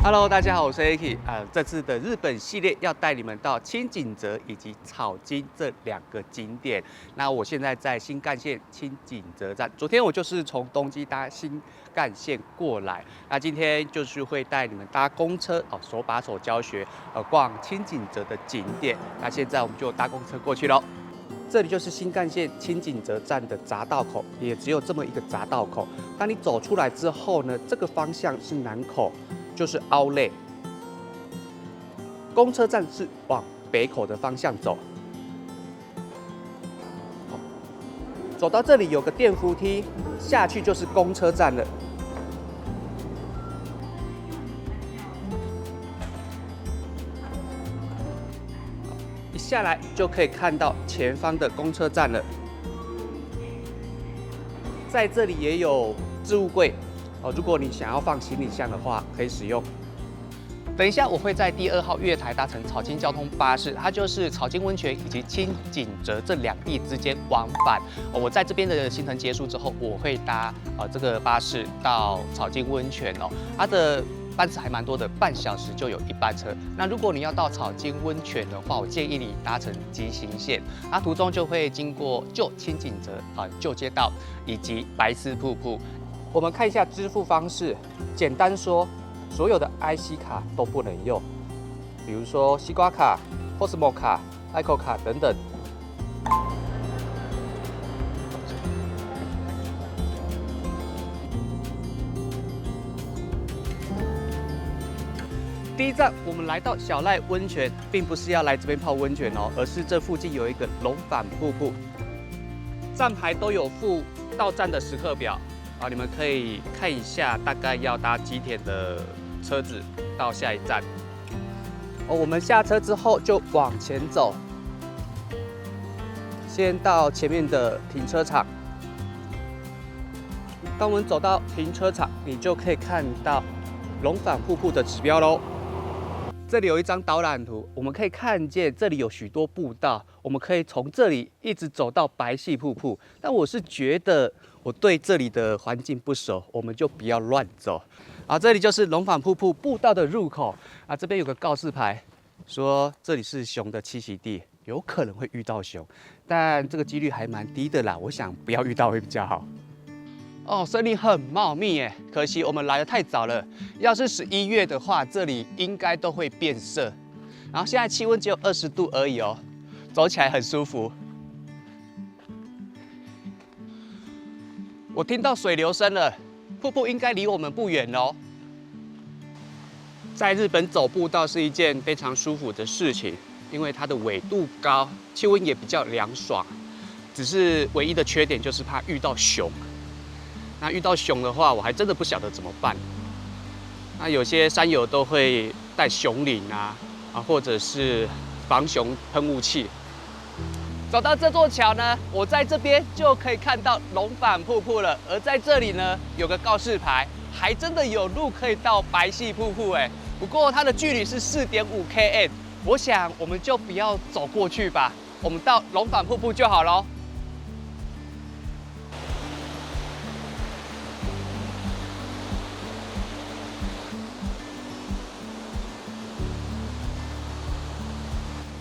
Hello， 大家好，我是 Aki。这次的日本系列要带你们到轻井泽以及草津这两个景点。那我现在在新干线轻井泽站，昨天我就是从东京搭新干线过来。那今天就是会带你们搭公车手把手教学，逛轻井泽的景点。那现在我们就搭公车过去喽。这里就是新干线轻井泽站的匝道口，也只有这么一个匝道口。当你走出来之后呢，这个方向是南口。就是凹类，公车站是往北口的方向走。走到这里有个电扶梯，下去就是公车站了。一下来就可以看到前方的公车站了。在这里也有置物柜。如果你想要放行李箱的话，可以使用。等一下，我会在第2号月台搭乘草津交通巴士，它就是草津温泉以及轻井泽这两地之间往返。我在这边的行程结束之后，我会搭这个巴士到草津温泉哦。它的班次还蛮多的，半小时就有一班车。那如果你要到草津温泉的话，我建议你搭乘急行线，它途中就会经过旧轻井泽旧街道以及白丝瀑布。我们看一下支付方式，简单说，所有的 IC 卡都不能用，比如说西瓜卡、POSMO 卡、ICO 卡等等。第一站，我们来到小濑温泉，并不是要来这边泡温泉哦，而是这附近有一个龙反瀑布。站牌都有附到站的时刻表。你们可以看一下，大概要搭几点的车子到下一站。我们下车之后就往前走，先到前面的停车场。当我们走到停车场，你就可以看到龙反瀑布的指标喽。这里有一张导览图，我们可以看见这里有许多步道，我们可以从这里一直走到白戏瀑布。但我是觉得我对这里的环境不熟，我们就不要乱走。这里就是龙反瀑布步道的入口。这边有个告示牌，说这里是熊的栖息地，有可能会遇到熊，但这个几率还蛮低的啦。我想不要遇到会比较好。森林很茂密耶，可惜我们来得太早了。要是11月的话，这里应该都会变色。然后现在气温只有20度而已哦，走起来很舒服。我听到水流声了，瀑布应该离我们不远哦。在日本走步道是一件非常舒服的事情，因为它的纬度高，气温也比较凉爽。只是唯一的缺点就是怕遇到熊。那遇到熊的话，我还真的不晓得怎么办。那有些山友都会带熊铃或者是防熊喷雾器。走到这座桥呢，我在这边就可以看到龙反瀑布了。而在这里呢，有个告示牌，还真的有路可以到白戏瀑布哎。不过它的距离是4.5 km， 我想我们就不要走过去吧，我们到龙反瀑布就好咯。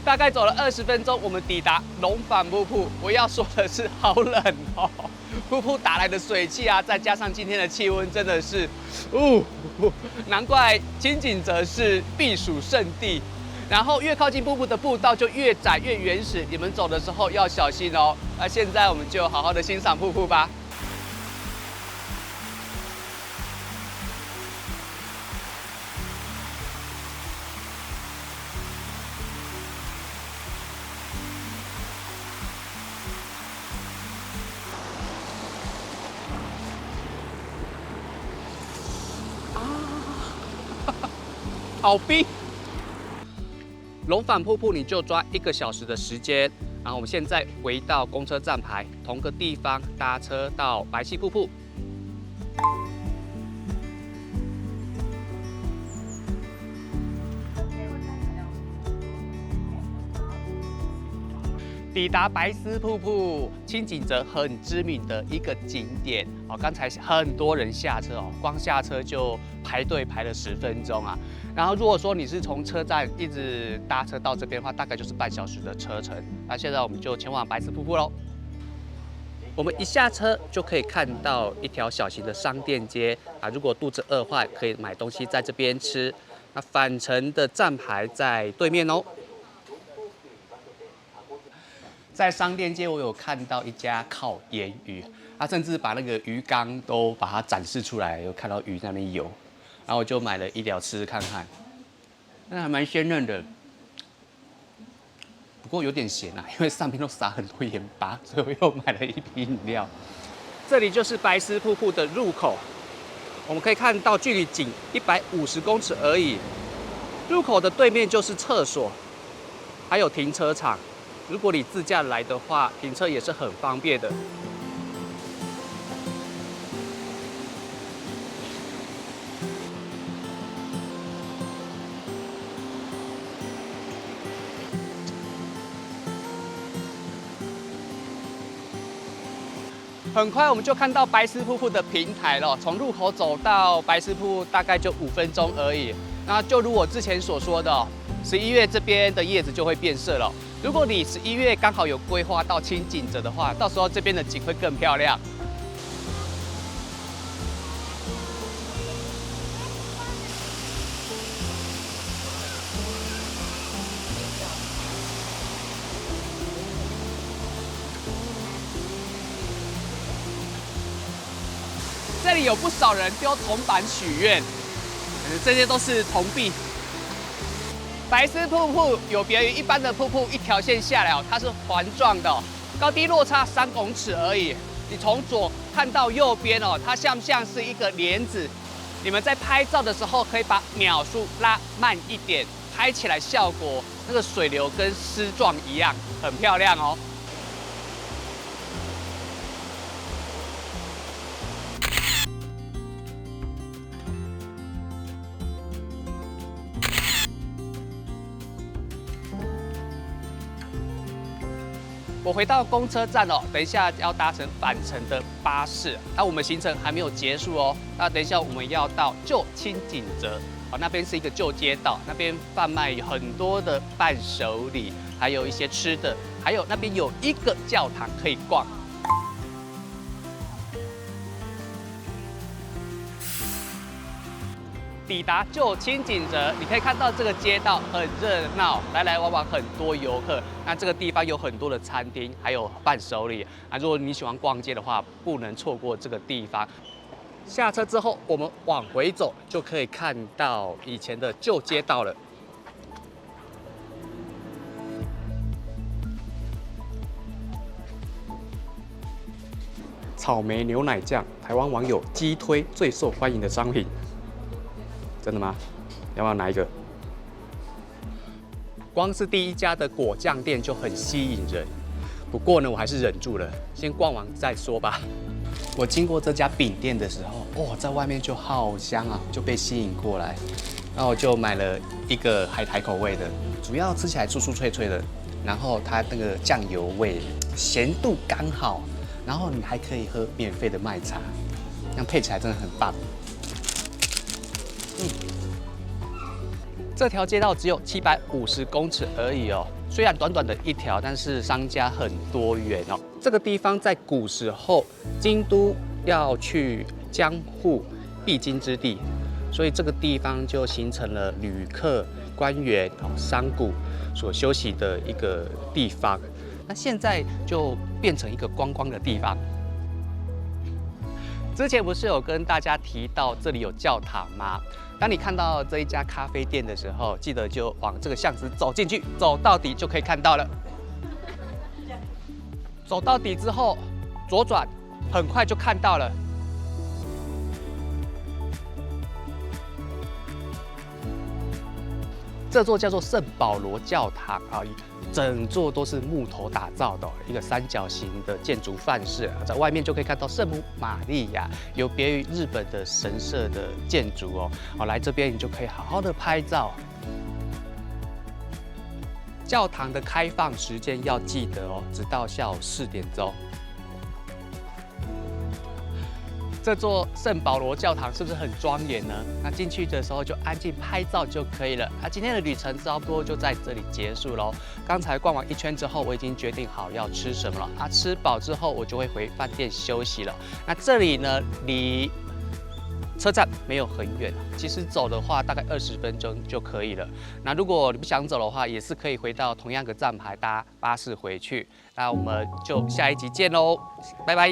大概走了20分钟，我们抵达龙反瀑布。我要说的是，好冷哦！瀑布打来的水汽再加上今天的气温，真的是，难怪轻井泽是避暑胜地。然后越靠近瀑布的步道就越窄越原始，你们走的时候要小心哦。那现在我们就好好的欣赏瀑布吧。好冰！龙反瀑布你就抓1个小时的时间，然后我们现在回到公车站牌，同个地方搭车到白戏瀑布。抵达白丝瀑布，清景泽很知名的一个景点哦。刚才很多人下车哦，光下车就排队排了10分钟啊。然后如果说你是从车站一直搭车到这边的话，大概就是半小时的车程。那现在我们就前往白丝瀑布喽。我们一下车就可以看到一条小型的商店街啊。如果肚子饿的话，可以买东西在这边吃。那返程的站牌在对面哦。在商店街，我有看到一家烤盐鱼，他甚至把那个鱼缸都把它展示出来，有看到鱼在那边游，然后我就买了1条吃看看，那还蛮鲜嫩的，不过有点咸啊，因为上面都撒很多盐巴，所以我又买了一瓶饮料。这里就是白丝瀑布的入口，我们可以看到距离仅150公尺而已。入口的对面就是厕所，还有停车场。如果你自驾来的话，停车也是很方便的。很快我们就看到白丝瀑布的平台了，从入口走到白丝瀑布大概就5分钟而已。那就如我之前所说的，11月这边的叶子就会变色了。如果你11月刚好有规划到清景泽的话，到时候这边的景会更漂亮。这里有不少人丢铜板许愿，这些都是铜币。白丝瀑布有别于一般的瀑布，一条线下来它是环状的高低落差3公尺而已。你从左看到右边它像不像是一个帘子？你们在拍照的时候可以把秒数拉慢一点，拍起来效果那个水流跟丝状一样，很漂亮哦。我回到公车站哦，等一下要搭乘返程的巴士。那我们行程还没有结束哦，那等一下我们要到旧清景泽，那边是一个旧街道，那边贩卖很多的伴手礼，还有一些吃的，还有那边有一个教堂可以逛。抵达旧清景泽，你可以看到这个街道很热闹，来来往往很多游客。那这个地方有很多的餐厅，还有伴手礼啊。如果你喜欢逛街的话，不能错过这个地方。下车之后，我们往回走，就可以看到以前的旧街道了。草莓牛奶酱，台湾网友激推最受欢迎的商品。真的吗？要不要拿一个？光是第一家的果酱店就很吸引人，不过呢，我还是忍住了，先逛完再说吧。我经过这家饼店的时候，在外面就好香啊，就被吸引过来。然后我就买了一个海苔口味的，主要吃起来酥酥脆脆的，然后它那个酱油味咸度刚好，然后你还可以喝免费的麦茶，这样配起来真的很棒。这条街道只有750公尺而已哦，虽然短短的一条，但是商家很多元哦。这个地方在古时候京都要去江户必经之地，所以这个地方就形成了旅客、官员、商贾所休息的一个地方。那现在就变成一个观光的地方。之前不是有跟大家提到这里有教堂吗？当你看到这一家咖啡店的时候，记得就往这个巷子走进去，走到底就可以看到了。走到底之后，左转，很快就看到了。这座叫做圣保罗教堂啊，整座都是木头打造的一个3角形的建筑范式，在外面就可以看到圣母玛利亚，有别于日本的神社的建筑哦。来这边你就可以好好的拍照。教堂的开放时间要记得哦，直到下午4点钟。这座圣保罗教堂是不是很庄严呢？那进去的时候就安静拍照就可以了。今天的旅程差不多就在这里结束喽。刚才逛完1圈之后，我已经决定好要吃什么了。吃饱之后我就会回饭店休息了。那这里呢，离车站没有很远，其实走的话大概20分钟就可以了。那如果你不想走的话，也是可以回到同样的站牌搭巴士回去。那我们就下一集见喽，拜拜。